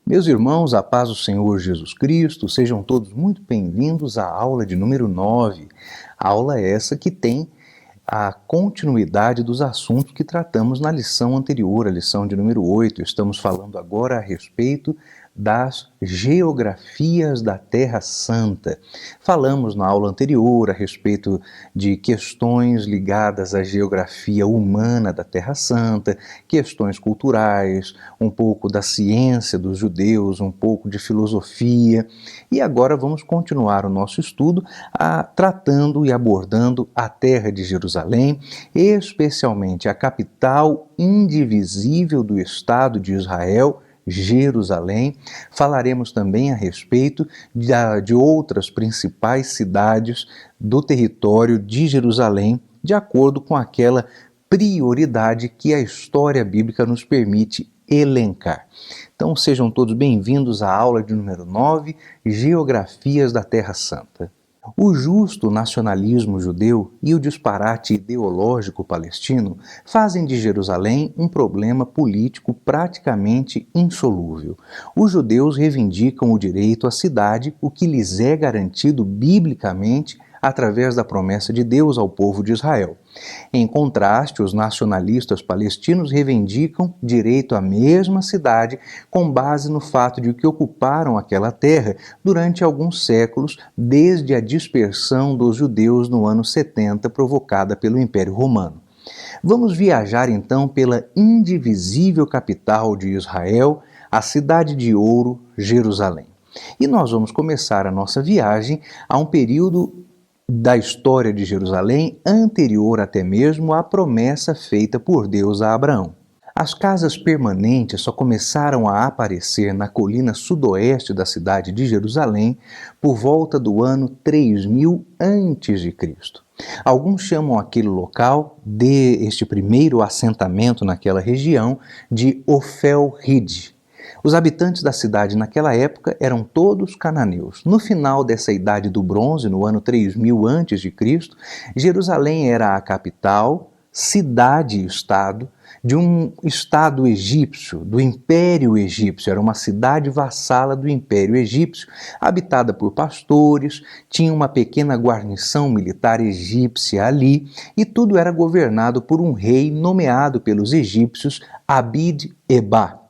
Meus irmãos, a paz do Senhor Jesus Cristo, sejam todos muito bem-vindos à aula de número 9. Aula essa que tem a continuidade dos assuntos que tratamos na lição anterior, a lição de número 8. Estamos falando agora a respeito das geografias da Terra Santa. Falamos na aula anterior a respeito de questões ligadas à geografia humana da Terra Santa, questões culturais, um pouco da ciência dos judeus, um pouco de filosofia. E agora vamos continuar o nosso estudo tratando e abordando a Terra de Jerusalém, especialmente a capital indivisível do Estado de Israel, Jerusalém. Falaremos também a respeito de outras principais cidades do território de Jerusalém, de acordo com aquela prioridade que a história bíblica nos permite elencar. Então sejam todos bem-vindos à aula de número 9, Geografias da Terra Santa. O justo nacionalismo judeu e o disparate ideológico palestino fazem de Jerusalém um problema político praticamente insolúvel. Os judeus reivindicam o direito à cidade, o que lhes é garantido biblicamente através da promessa de Deus ao povo de Israel. Em contraste, os nacionalistas palestinos reivindicam direito à mesma cidade com base no fato de que ocuparam aquela terra durante alguns séculos, desde a dispersão dos judeus no ano 70 provocada pelo Império Romano. Vamos viajar então pela indivisível capital de Israel, a cidade de ouro, Jerusalém. E nós vamos começar a nossa viagem a um período da história de Jerusalém anterior até mesmo à promessa feita por Deus a Abraão. As casas permanentes só começaram a aparecer na colina sudoeste da cidade de Jerusalém por volta do ano 3000 a.C. Alguns chamam aquele local, este primeiro assentamento naquela região, de Ofel-Rid. Os habitantes da cidade naquela época eram todos cananeus. No final dessa idade do bronze, no ano 3000 a.C., Jerusalém era a capital, cidade e estado de um estado egípcio, do Império Egípcio. Era uma cidade vassala do Império Egípcio, habitada por pastores, tinha uma pequena guarnição militar egípcia ali e tudo era governado por um rei nomeado pelos egípcios, Abid-Eba.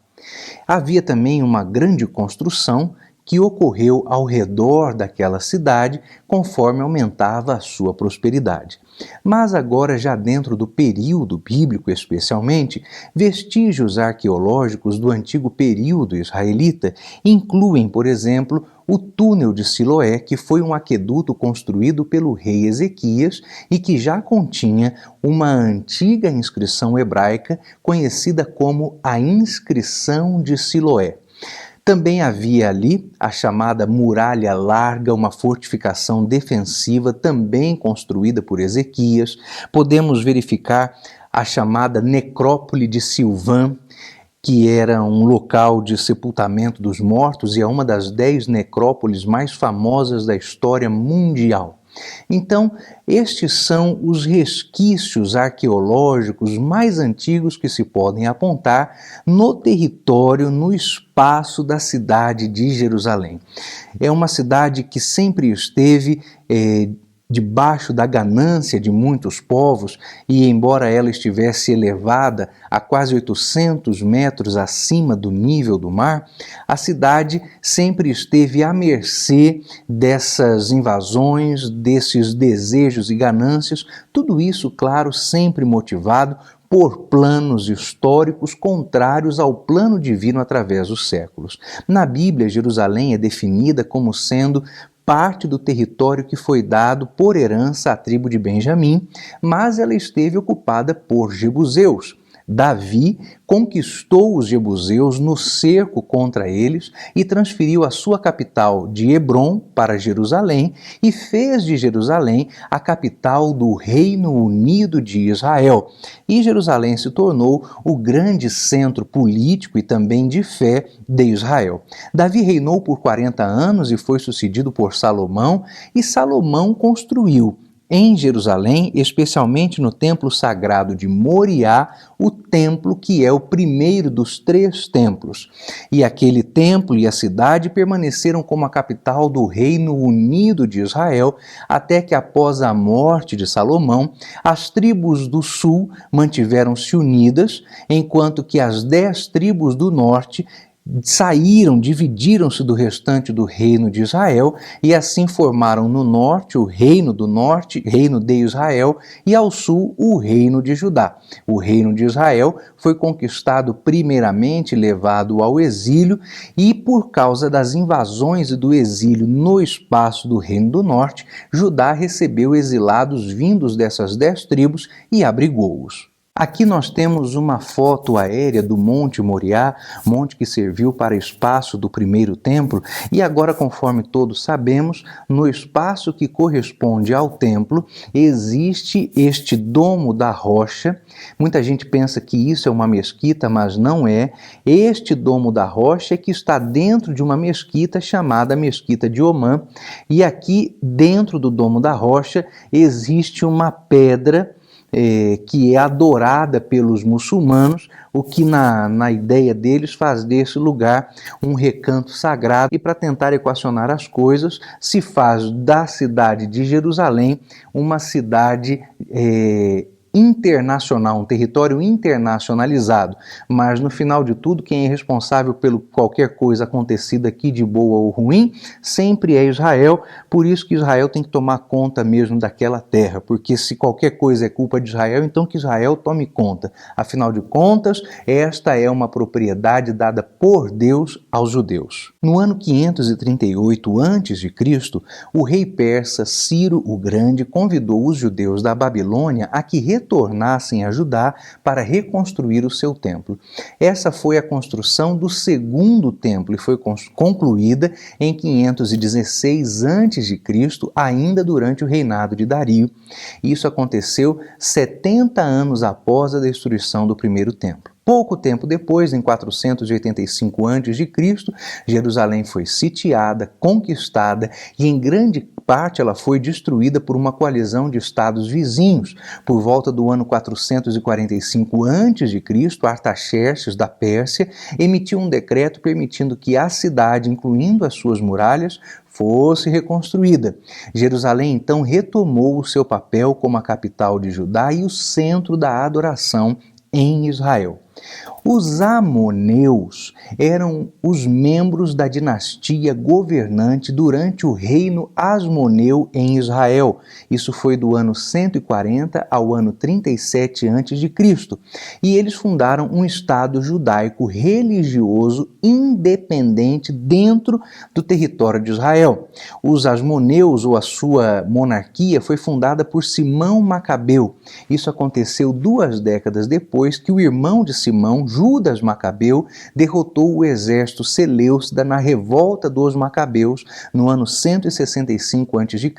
Havia também uma grande construção que ocorreu ao redor daquela cidade conforme aumentava a sua prosperidade. Mas agora, já dentro do período bíblico especialmente, vestígios arqueológicos do antigo período israelita incluem, por exemplo, o túnel de Siloé, que foi um aqueduto construído pelo rei Ezequias e que já continha uma antiga inscrição hebraica conhecida como a Inscrição de Siloé. Também havia ali a chamada Muralha Larga, uma fortificação defensiva também construída por Ezequias. Podemos verificar a chamada Necrópole de Silvã, que era um local de sepultamento dos mortos e é uma das 10 necrópoles mais famosas da história mundial. Então, estes são os resquícios arqueológicos mais antigos que se podem apontar no território, no espaço da cidade de Jerusalém. É uma cidade que sempre esteve debaixo da ganância de muitos povos e, embora ela estivesse elevada a quase 800 metros acima do nível do mar, a cidade sempre esteve à mercê dessas invasões, desses desejos e ganâncias, tudo isso, claro, sempre motivado por planos históricos contrários ao plano divino através dos séculos. Na Bíblia, Jerusalém é definida como sendo parte do território que foi dado por herança à tribo de Benjamim, mas ela esteve ocupada por jebuseus. Davi conquistou os jebuseus no cerco contra eles e transferiu a sua capital de Hebrom para Jerusalém e fez de Jerusalém a capital do Reino Unido de Israel. E Jerusalém se tornou o grande centro político e também de fé de Israel. Davi reinou por 40 anos e foi sucedido por Salomão, e Salomão construiu em Jerusalém, especialmente no templo sagrado de Moriá, o templo que é o primeiro dos 3 templos. E aquele templo e a cidade permaneceram como a capital do Reino Unido de Israel, até que após a morte de Salomão, as tribos do sul mantiveram-se unidas, enquanto que as 10 tribos do norte saíram, dividiram-se do restante do reino de Israel e assim formaram no norte o reino do norte, reino de Israel, e ao sul o reino de Judá. O reino de Israel foi conquistado primeiramente, levado ao exílio, e por causa das invasões e do exílio no espaço do reino do norte, Judá recebeu exilados vindos dessas 10 tribos e abrigou-os. Aqui nós temos uma foto aérea do Monte Moriá, monte que serviu para espaço do primeiro templo, e agora, conforme todos sabemos, no espaço que corresponde ao templo, existe este domo da rocha. Muita gente pensa que isso é uma mesquita, mas não é. Este domo da rocha é que está dentro de uma mesquita chamada Mesquita de Omã, e aqui dentro do domo da rocha existe uma pedra que é adorada pelos muçulmanos, o que na ideia deles faz desse lugar um recanto sagrado, e para tentar equacionar as coisas, se faz da cidade de Jerusalém uma cidade internacional, um território internacionalizado, mas no final de tudo, quem é responsável por qualquer coisa acontecida aqui de boa ou ruim, sempre é Israel. Por isso que Israel tem que tomar conta mesmo daquela terra, porque se qualquer coisa é culpa de Israel, então que Israel tome conta. Afinal de contas, esta é uma propriedade dada por Deus aos judeus. No ano 538 a.C., o rei persa Ciro o Grande convidou os judeus da Babilônia a que retornassem a Judá para reconstruir o seu templo. Essa foi a construção do segundo templo e foi concluída em 516 a.C., ainda durante o reinado de Dario. Isso aconteceu 70 anos após a destruição do primeiro templo. Pouco tempo depois, em 485 a.C., Jerusalém foi sitiada, conquistada e em grande parte ela foi destruída por uma coalizão de estados vizinhos. Por volta do ano 445 a.C., Artaxerxes da Pérsia emitiu um decreto permitindo que a cidade, incluindo as suas muralhas, fosse reconstruída. Jerusalém então retomou o seu papel como a capital de Judá e o centro da adoração em Israel. Os Amoneus eram os membros da dinastia governante durante o reino Asmoneu em Israel. Isso foi do ano 140 ao ano 37 a.C. E eles fundaram um estado judaico religioso independente dentro do território de Israel. Os Asmoneus, ou a sua monarquia, foi fundada por Simão Macabeu. Isso aconteceu 2 décadas depois que o irmão de Simão, Judas Macabeu, derrotou o exército seleucida na revolta dos Macabeus no ano 165 a.C.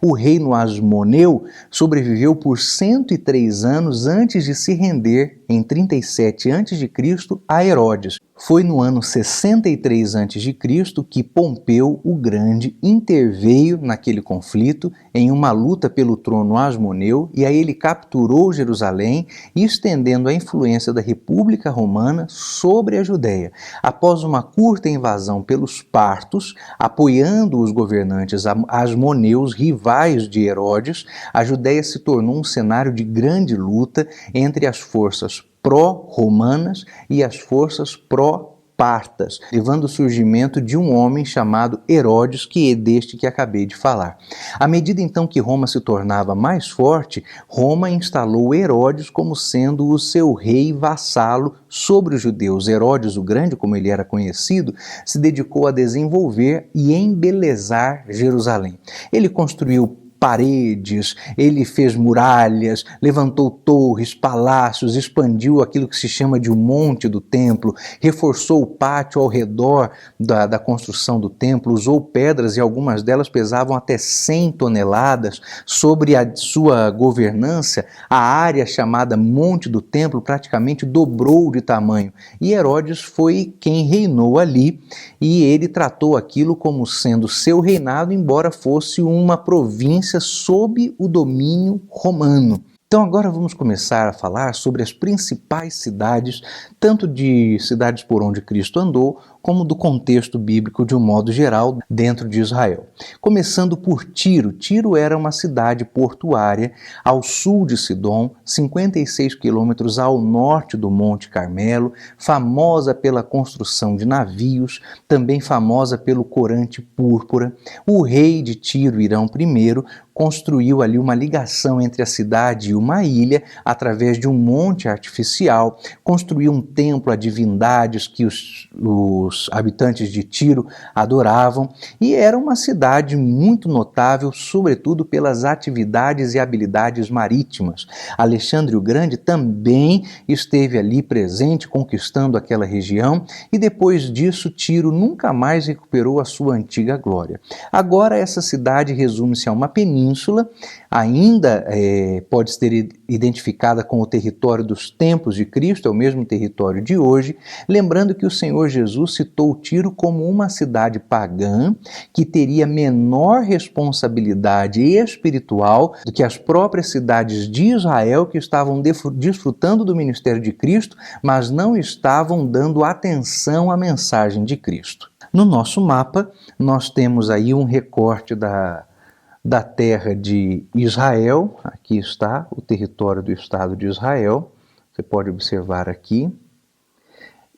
O reino Asmoneu sobreviveu por 103 anos antes de se render em 37 a.C. a Herodes. Foi no ano 63 a.C. que Pompeu o Grande interveio naquele conflito em uma luta pelo trono asmoneu, e aí ele capturou Jerusalém, estendendo a influência da República Romana sobre a Judéia. Após uma curta invasão pelos partos, apoiando os governantes asmoneus rivais de Herodes, a Judéia se tornou um cenário de grande luta entre as forças pró-romanas e as forças pró-partas, levando ao surgimento de um homem chamado Herodes, que é deste que acabei de falar. À medida então que Roma se tornava mais forte, Roma instalou Herodes como sendo o seu rei vassalo sobre os judeus. Herodes o Grande, como ele era conhecido, se dedicou a desenvolver e embelezar Jerusalém. Ele construiu paredes, ele fez muralhas, levantou torres, palácios, expandiu aquilo que se chama de um monte do templo, reforçou o pátio ao redor da construção do templo, usou pedras e algumas delas pesavam até 100 toneladas. Sobre a sua governança, a área chamada Monte do Templo praticamente dobrou de tamanho, e Herodes foi quem reinou ali, e ele tratou aquilo como sendo seu reinado, embora fosse uma província província sob o domínio romano. Então agora vamos começar a falar sobre as principais cidades, tanto de cidades por onde Cristo andou, como do contexto bíblico de um modo geral dentro de Israel. Começando por Tiro. Tiro era uma cidade portuária ao sul de Sidom, 56 quilômetros ao norte do Monte Carmelo, famosa pela construção de navios, também famosa pelo corante púrpura. O rei de Tiro, Irão I, construiu ali uma ligação entre a cidade e uma ilha através de um monte artificial, construiu um templo a divindades que os habitantes de Tiro adoravam, e era uma cidade muito notável, sobretudo pelas atividades e habilidades marítimas. Alexandre o Grande também esteve ali presente, conquistando aquela região, e depois disso Tiro nunca mais recuperou a sua antiga glória. Agora essa cidade resume-se a uma península, ainda pode ser identificada com o território dos tempos de Cristo, é o mesmo território de hoje, lembrando que o Senhor Jesus citou Tiro como uma cidade pagã que teria menor responsabilidade espiritual do que as próprias cidades de Israel, que estavam desfrutando do ministério de Cristo, mas não estavam dando atenção à mensagem de Cristo. No nosso mapa, nós temos aí um recorte da terra de Israel. Aqui está o território do Estado de Israel, você pode observar aqui.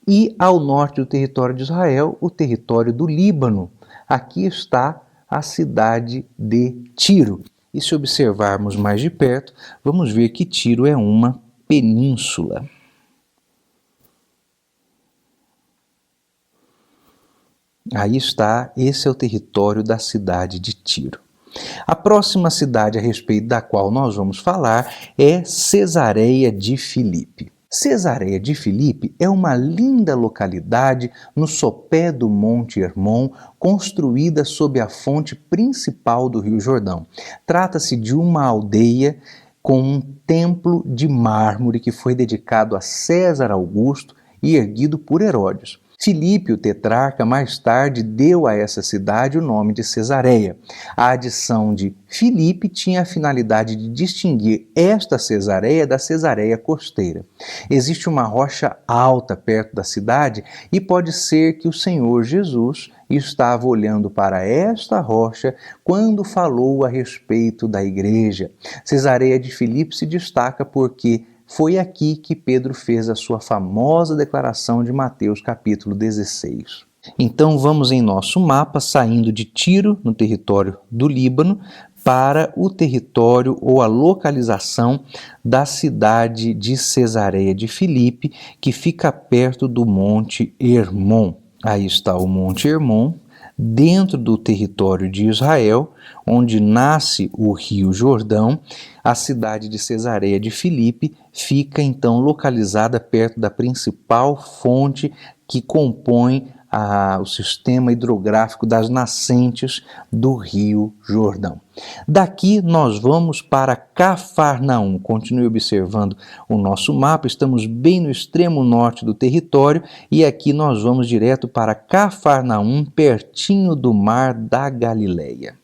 E ao norte do território de Israel, o território do Líbano. Aqui está a cidade de Tiro. E se observarmos mais de perto, vamos ver que Tiro é uma península. Aí está, esse é o território da cidade de Tiro. A próxima cidade a respeito da qual nós vamos falar é Cesareia de Filipe. Cesareia de Filipe é uma linda localidade no sopé do Monte Hermon, construída sob a fonte principal do Rio Jordão. Trata-se de uma aldeia com um templo de mármore que foi dedicado a César Augusto e erguido por Herodes. Filipe, o tetrarca, mais tarde deu a essa cidade o nome de Cesareia. A adição de Filipe tinha a finalidade de distinguir esta Cesareia da Cesareia costeira. Existe uma rocha alta perto da cidade e pode ser que o Senhor Jesus estava olhando para esta rocha quando falou a respeito da igreja. Cesareia de Filipe se destaca porque foi aqui que Pedro fez a sua famosa declaração de Mateus capítulo 16. Então vamos em nosso mapa, saindo de Tiro, no território do Líbano, para o território ou a localização da cidade de Cesareia de Filipe, que fica perto do Monte Hermon. Aí está o Monte Hermon, dentro do território de Israel, onde nasce o Rio Jordão. A cidade de Cesareia de Filipe fica então localizada perto da principal fonte que compõe o sistema hidrográfico das nascentes do Rio Jordão. Daqui nós vamos para Cafarnaum. Continue observando o nosso mapa, estamos bem no extremo norte do território e aqui nós vamos direto para Cafarnaum, pertinho do mar da Galileia.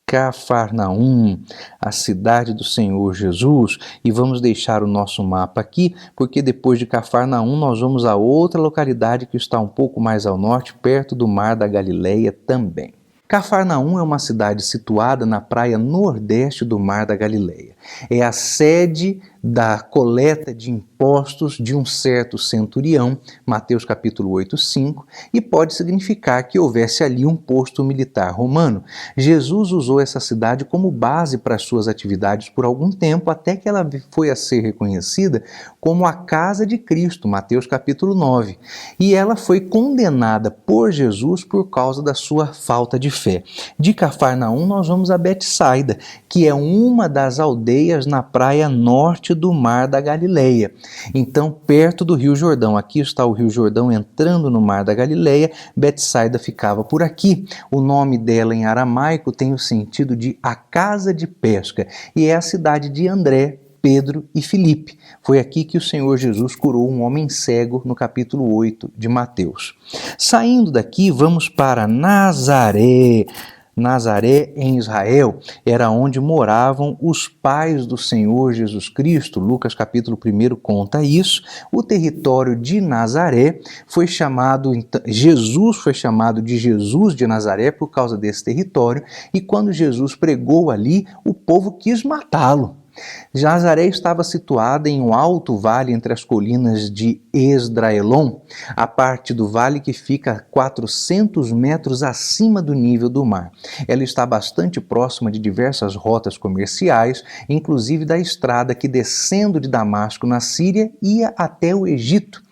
Cafarnaum, a cidade do Senhor Jesus, e vamos deixar o nosso mapa aqui, porque depois de Cafarnaum nós vamos a outra localidade que está um pouco mais ao norte, perto do mar da Galileia também. Cafarnaum é uma cidade situada na praia nordeste do mar da Galileia. É a sede da coleta de impostos de um certo centurião, Mateus capítulo 8, 5, e pode significar que houvesse ali um posto militar romano. Jesus usou essa cidade como base para suas atividades por algum tempo, até que ela foi a ser reconhecida como a casa de Cristo, Mateus capítulo 9, e ela foi condenada por Jesus por causa da sua falta de fé. De Cafarnaum nós vamos a Betsaida, que é uma das aldeias na praia norte do mar da Galileia. Então, perto do Rio Jordão, aqui está o Rio Jordão entrando no mar da Galileia, Betsaida ficava por aqui. O nome dela em aramaico tem o sentido de a casa de pesca e é a cidade de André, Pedro e Filipe. Foi aqui que o Senhor Jesus curou um homem cego no capítulo 8 de Mateus. Saindo daqui, vamos para Nazaré. Nazaré em Israel era onde moravam os pais do Senhor Jesus Cristo. Lucas capítulo 1 conta isso. O território de Nazaré foi chamado, Jesus foi chamado de Jesus de Nazaré por causa desse território, e quando Jesus pregou ali, o povo quis matá-lo. Nazaré estava situada em um alto vale entre as colinas de Esdraelon, a parte do vale que fica a 400 metros acima do nível do mar. Ela está bastante próxima de diversas rotas comerciais, inclusive da estrada que, descendo de Damasco, na Síria, ia até o Egito.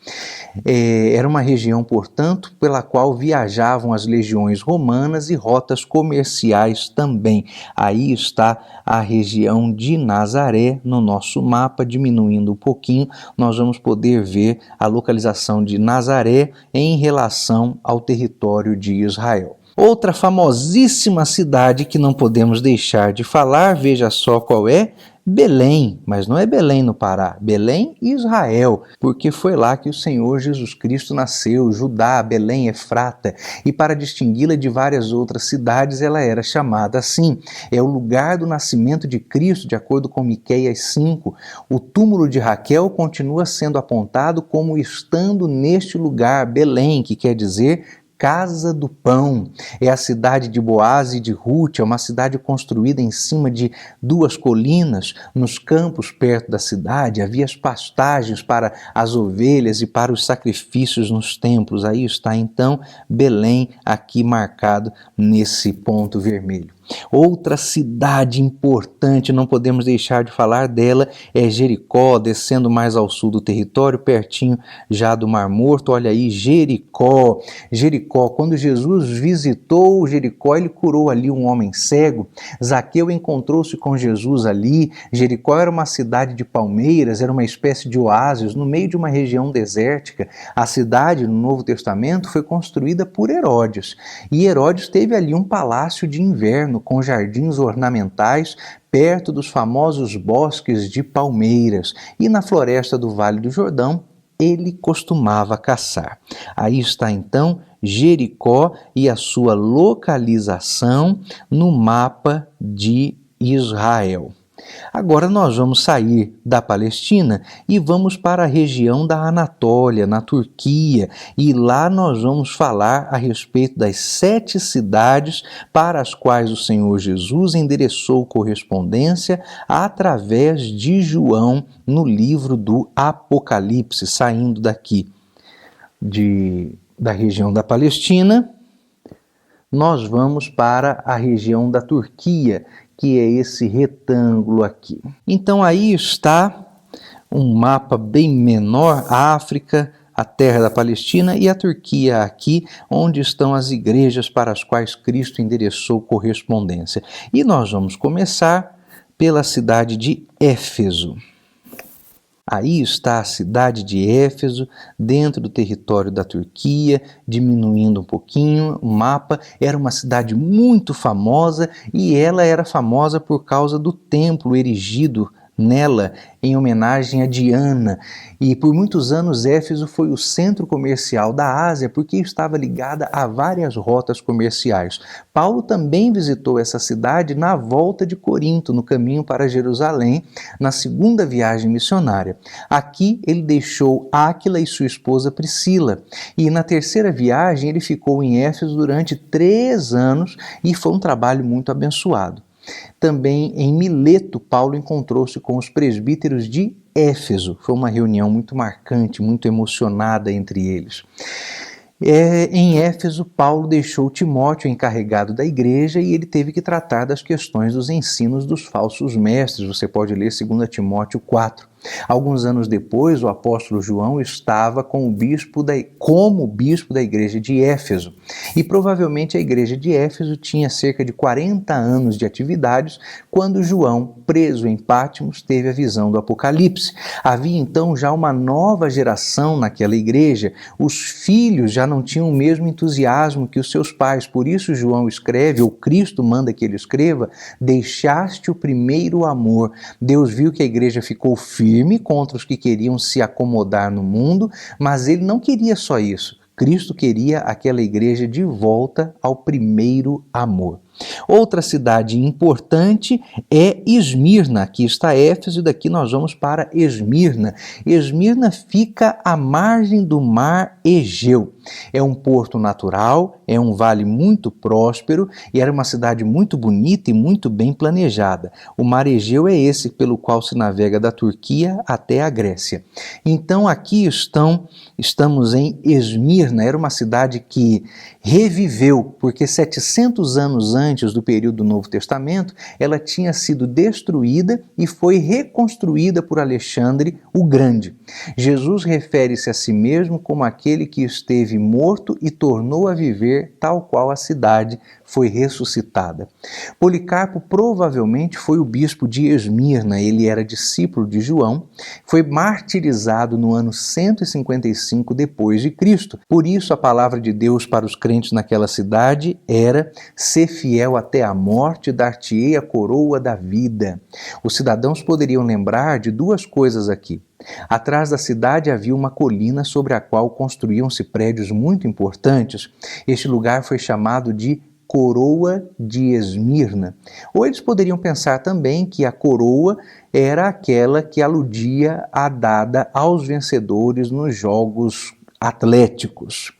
Era uma região, portanto, pela qual viajavam as legiões romanas e rotas comerciais também. Aí está a região de Nazaré no nosso mapa. Diminuindo um pouquinho, nós vamos poder ver a localização de Nazaré em relação ao território de Israel. Outra famosíssima cidade que não podemos deixar de falar, veja só qual é: Belém, mas não é Belém no Pará, Belém, Israel, porque foi lá que o Senhor Jesus Cristo nasceu. Judá, Belém, Efrata, e para distingui-la de várias outras cidades, ela era chamada assim. É o lugar do nascimento de Cristo, de acordo com Miqueias 5. O túmulo de Raquel continua sendo apontado como estando neste lugar, Belém, que quer dizer Casa do Pão. É a cidade de Boaz e de Ruth, é uma cidade construída em cima de duas colinas. Nos campos perto da cidade havia as pastagens para as ovelhas e para os sacrifícios nos templos. Aí está então Belém, aqui marcado nesse ponto vermelho. Outra cidade importante, não podemos deixar de falar dela, é Jericó, descendo mais ao sul do território, pertinho já do Mar Morto. Olha aí, Jericó. Jericó, quando Jesus visitou Jericó, ele curou ali um homem cego. Zaqueu encontrou-se com Jesus ali. Jericó era uma cidade de palmeiras, era uma espécie de oásis no meio de uma região desértica. A cidade, no Novo Testamento, foi construída por Herodes, e Herodes teve ali um palácio de inverno com jardins ornamentais perto dos famosos bosques de palmeiras, e na floresta do Vale do Jordão ele costumava caçar. Aí está então Jericó e a sua localização no mapa de Israel. Agora nós vamos sair da Palestina e vamos para a região da Anatólia, na Turquia, e lá nós vamos falar a respeito das 7 cidades para as quais o Senhor Jesus endereçou correspondência através de João no livro do Apocalipse. Saindo daqui da região da Palestina, nós vamos para a região da Turquia, que é esse retângulo aqui. Então aí está um mapa bem menor: a África, a terra da Palestina e a Turquia aqui, onde estão as igrejas para as quais Cristo endereçou correspondência. E nós vamos começar pela cidade de Éfeso. Aí está a cidade de Éfeso, dentro do território da Turquia. Diminuindo um pouquinho o mapa, era uma cidade muito famosa, e ela era famosa por causa do templo erigido nela em homenagem a Diana. E por muitos anos Éfeso foi o centro comercial da Ásia, porque estava ligada a várias rotas comerciais. Paulo também visitou essa cidade na volta de Corinto, no caminho para Jerusalém, na segunda viagem missionária. Aqui ele deixou Áquila e sua esposa Priscila, e na terceira viagem ele ficou em Éfeso durante 3 anos, e foi um trabalho muito abençoado. Também em Mileto, Paulo encontrou-se com os presbíteros de Éfeso. Foi uma reunião muito marcante, muito emocionada entre eles. Em Éfeso, Paulo deixou Timóteo encarregado da igreja, e ele teve que tratar das questões dos ensinos dos falsos mestres. Você pode ler 2 Timóteo 4. Alguns anos depois, o apóstolo João estava como bispo da igreja de Éfeso. E provavelmente a igreja de Éfeso tinha cerca de 40 anos de atividades quando João, preso em Patmos, teve a visão do Apocalipse. Havia então já uma nova geração naquela igreja. Os filhos já não tinham o mesmo entusiasmo que os seus pais. Por isso João escreve, ou Cristo manda que ele escreva: deixaste o primeiro amor. Deus viu que a igreja ficou firme contra os que queriam se acomodar no mundo, mas ele não queria só isso. Cristo queria aquela igreja de volta ao primeiro amor. Outra cidade importante é Esmirna. Aqui está Éfeso e daqui nós vamos para Esmirna. Esmirna fica à margem do mar Egeu. É um porto natural, é um vale muito próspero e era uma cidade muito bonita e muito bem planejada. O mar Egeu é esse pelo qual se navega da Turquia até a Grécia. Então aqui estamos em Esmirna, era uma cidade que reviveu, porque 700 anos antes do período do Novo Testamento, ela tinha sido destruída e foi reconstruída por Alexandre o Grande. Jesus refere-se a si mesmo como aquele que esteve morto e tornou a viver, tal qual a cidade foi ressuscitada. Policarpo provavelmente foi o bispo de Esmirna, ele era discípulo de João, foi martirizado no ano 155 depois de Cristo. Por isso a palavra de Deus para os crentes naquela cidade era: ser fiel até a morte, dar-te-ei a coroa da vida. Os cidadãos poderiam lembrar de duas coisas aqui. Atrás da cidade havia uma colina sobre a qual construíam-se prédios muito importantes. Este lugar foi chamado de Coroa de Esmirna. Ou eles poderiam pensar também que a coroa era aquela que aludia à dada aos vencedores nos jogos atléticos.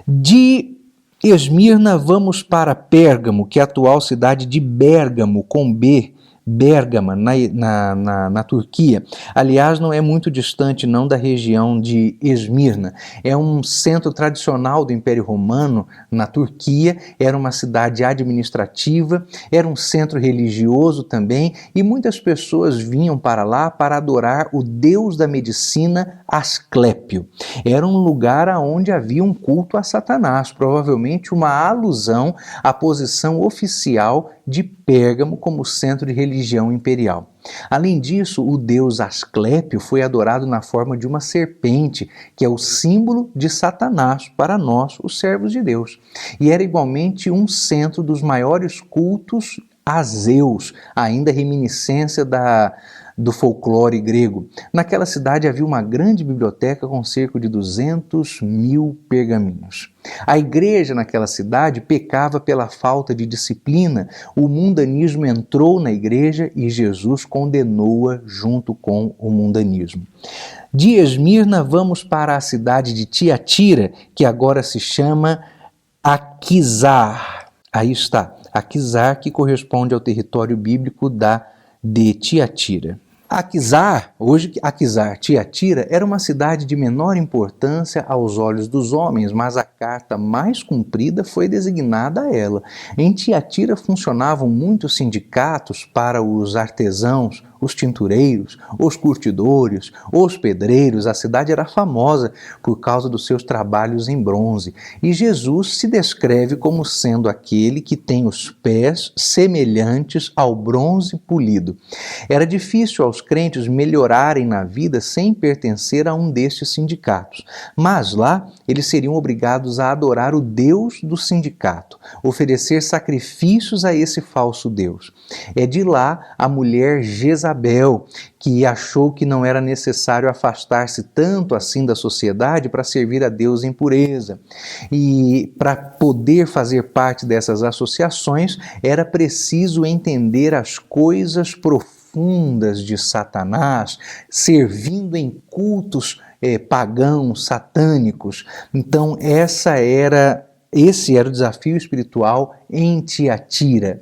De Esmirna vamos para Pérgamo, que é a atual cidade de Bérgamo, com B, Bérgama, na Turquia. Aliás, não é muito distante não da região de Esmirna. É um centro tradicional do Império Romano na Turquia, era uma cidade administrativa, era um centro religioso também, e muitas pessoas vinham para lá para adorar o deus da medicina, Asclépio. Era um lugar onde havia um culto a Satanás, provavelmente uma alusão à posição oficial de Pérgamo como centro de religião imperial. Além disso, o deus Asclépio foi adorado na forma de uma serpente, que é o símbolo de Satanás para nós, os servos de Deus. E era igualmente um centro dos maiores cultos a Zeus, ainda reminiscência do folclore grego. Naquela cidade havia uma grande biblioteca com cerca de 200.000 pergaminhos. A igreja naquela cidade pecava pela falta de disciplina. O mundanismo entrou na igreja e Jesus condenou-a junto com o mundanismo. De Esmirna vamos para a cidade de Tiatira, que agora se chama Aquisar. Aí está, Aquisar, que corresponde ao território bíblico de Tiatira. Aquisar, hoje Aquisar, Tiatira, era uma cidade de menor importância aos olhos dos homens, mas a carta mais comprida foi designada a ela. Em Tiatira funcionavam muitos sindicatos para os artesãos, os tintureiros, os curtidores, os pedreiros. A cidade era famosa por causa dos seus trabalhos em bronze. E Jesus se descreve como sendo aquele que tem os pés semelhantes ao bronze polido. Era difícil aos crentes melhorarem na vida sem pertencer a um destes sindicatos. Mas lá eles seriam obrigados a adorar o Deus do sindicato, oferecer sacrifícios a esse falso Deus. É de lá a mulher Jezabel, que achou que não era necessário afastar-se tanto assim da sociedade para servir a Deus em pureza. E para poder fazer parte dessas associações, era preciso entender as coisas profundas de Satanás, servindo em cultos pagãos, satânicos. Então esse era o desafio espiritual em Tiatira.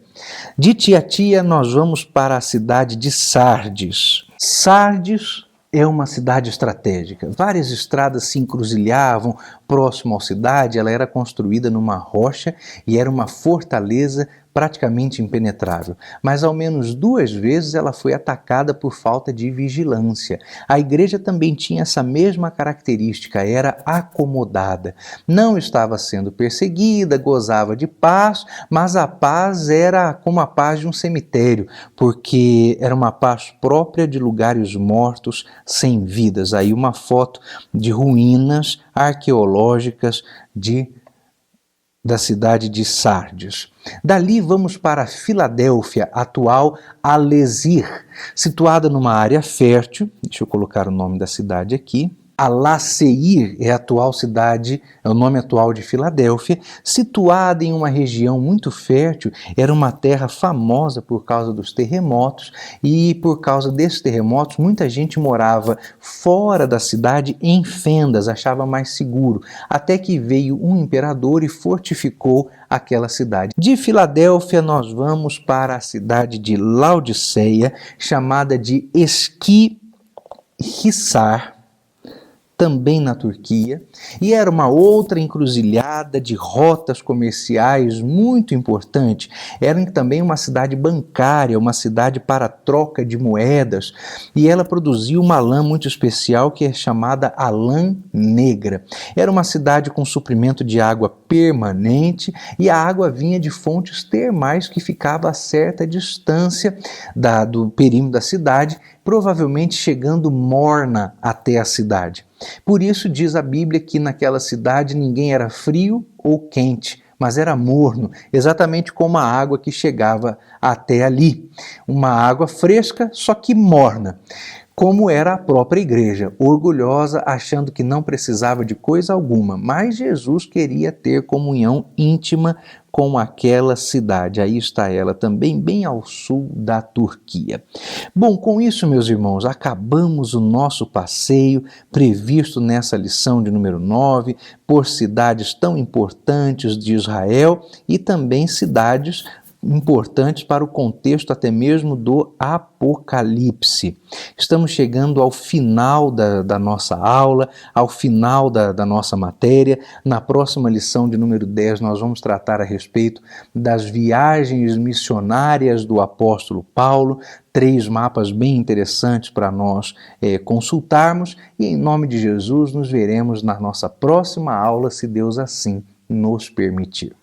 De Tiatira nós vamos para a cidade de Sardes. Sardes é uma cidade estratégica. Várias estradas se encruzilhavam próximo à cidade, ela era construída numa rocha e era uma fortaleza praticamente impenetrável. Mas ao menos 2 vezes ela foi atacada por falta de vigilância. A igreja também tinha essa mesma característica, era acomodada. Não estava sendo perseguida, gozava de paz, mas a paz era como a paz de um cemitério, porque era uma paz própria de lugares mortos, sem vidas. Aí uma foto de ruínas arqueológicas da cidade de Sardes. Dali vamos para Filadélfia, atual Alesir, situada numa área fértil. Deixa eu colocar o nome da cidade aqui. Alaceir é a atual cidade, é o nome atual de Filadélfia, situada em uma região muito fértil. Era uma terra famosa por causa dos terremotos, e por causa desses terremotos muita gente morava fora da cidade em fendas, achava mais seguro, até que veio um imperador e fortificou aquela cidade. De Filadélfia nós vamos para a cidade de Laodiceia, chamada de Esquihissar, também na Turquia, e era uma outra encruzilhada de rotas comerciais muito importante. Era também uma cidade bancária, uma cidade para troca de moedas, e ela produzia uma lã muito especial que é chamada a lã negra. Era uma cidade com suprimento de água permanente, e a água vinha de fontes termais que ficava a certa distância do perímetro da cidade, provavelmente chegando morna até a cidade. Por isso diz a Bíblia que naquela cidade ninguém era frio ou quente, mas era morno, exatamente como a água que chegava até ali. Uma água fresca, só que morna. Como era a própria igreja, orgulhosa, achando que não precisava de coisa alguma, mas Jesus queria ter comunhão íntima com aquela cidade. Aí está ela também, bem ao sul da Turquia. Bom, com isso, meus irmãos, acabamos o nosso passeio previsto nessa lição de número 9, por cidades tão importantes de Israel e também cidades importantes para o contexto até mesmo do Apocalipse. Estamos chegando ao final da nossa aula, ao final da nossa matéria. Na próxima lição de número 10 nós vamos tratar a respeito das viagens missionárias do apóstolo Paulo, 3 mapas bem interessantes para nós consultarmos, e em nome de Jesus nos veremos na nossa próxima aula, se Deus assim nos permitir.